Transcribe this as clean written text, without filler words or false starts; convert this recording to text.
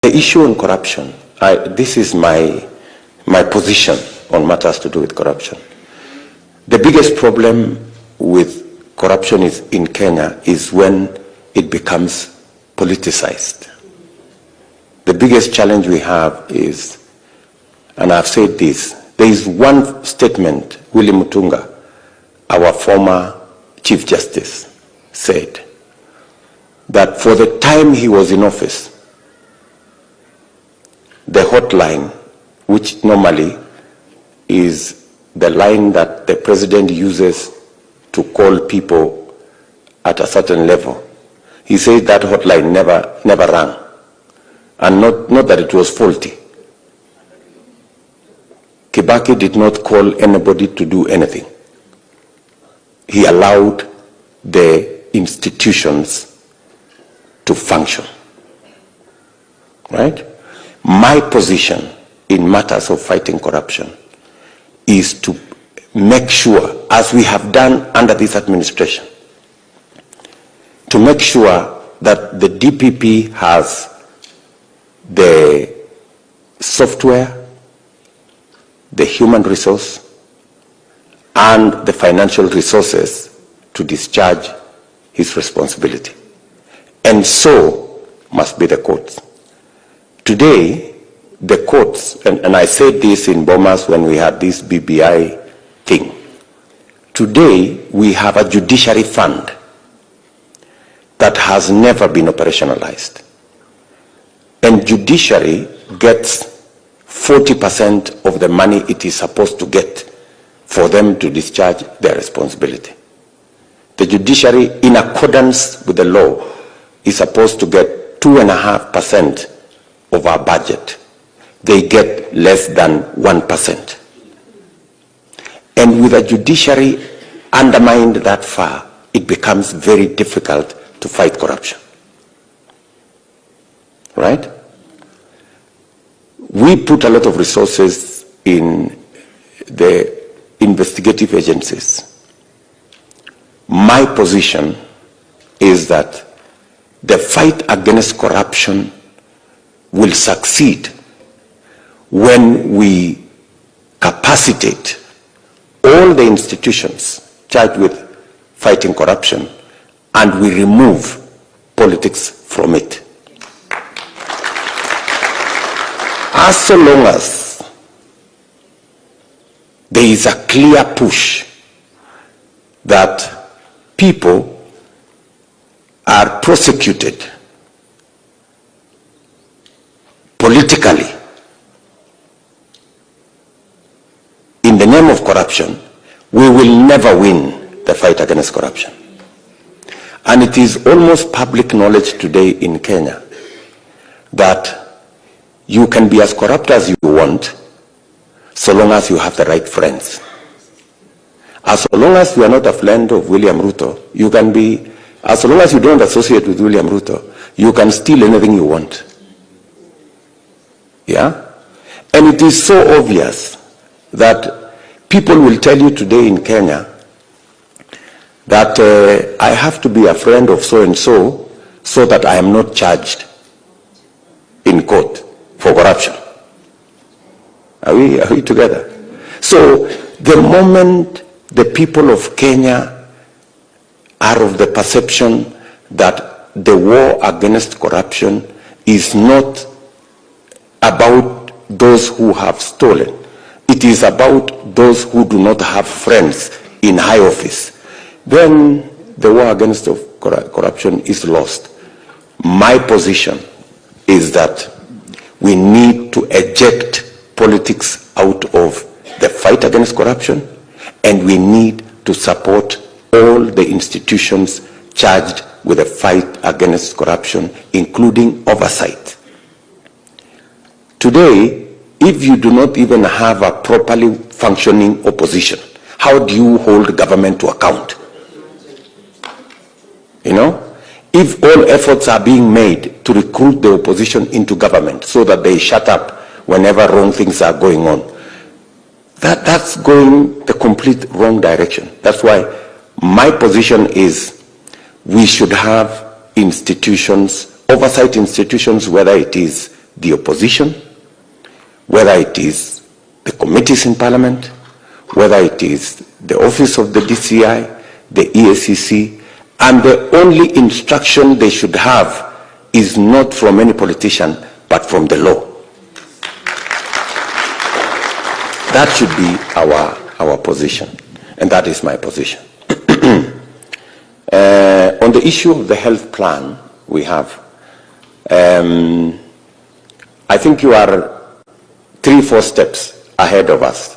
The issue on corruption, this is my position on matters to do with corruption. The biggest problem with corruption in Kenya is when it becomes politicized. The biggest challenge we have is, and I've said this, there is one statement Willie Mutunga, our former Chief Justice, said, that for the time he was in office, the hotline, which normally is the line that the president uses to call people at a certain level, he said that hotline never rang. And not that it was faulty. Kibaki did not call anybody to do anything. He allowed the institutions to function. Right? My position in matters of fighting corruption is to make sure, as we have done under this administration, to make sure that the DPP has the software, the human resource, and the financial resources to discharge his responsibility. And so must be the courts. Today, the courts, and I said this in Bomas when we had this BBI thing, today we have a judiciary fund that has never been operationalized. And judiciary gets 40% of the money it is supposed to get for them to discharge their responsibility. The judiciary, in accordance with the law, is supposed to get 2.5% of our budget. They get less than 1%. And with a judiciary undermined that far, it becomes very difficult to fight corruption. Right? We put a lot of resources in the investigative agencies. My position is that the fight against corruption will succeed when we capacitate all the institutions charged with fighting corruption and we remove politics from it. As so long as there is a clear push that people are prosecuted politically in the name of corruption, we will never win the fight against corruption. And it is almost public knowledge today in Kenya that you can be as corrupt as you want so long as you have the right friends. As long as you are not a friend of William Ruto, you can be, as long as you don't associate with William Ruto, you can steal anything you want. Yeah? And it is so obvious that people will tell you today in Kenya that I have to be a friend of so-and-so so that I am not charged in court for corruption. Are we together? So the moment the people of Kenya are of the perception that the war against corruption is not about those who have stolen, it is about those who do not have friends in high office, then the war against corruption is lost. My position is that we need to eject politics out of the fight against corruption, and we need to support all the institutions charged with the fight against corruption, including oversight. Today, if you do not even have a properly functioning opposition, how do you hold government to account? You know? If all efforts are being made to recruit the opposition into government so that they shut up whenever wrong things are going on, that's going the complete wrong direction. That's why my position is we should have institutions, oversight institutions, whether it is the opposition, whether it is the committees in Parliament, whether it is the office of the DCI, the EACC, and the only instruction they should have is not from any politician, but from the law. That should be our position, and that is my position. On the issue of the health plan we have, I think you are 3-4 steps ahead of us.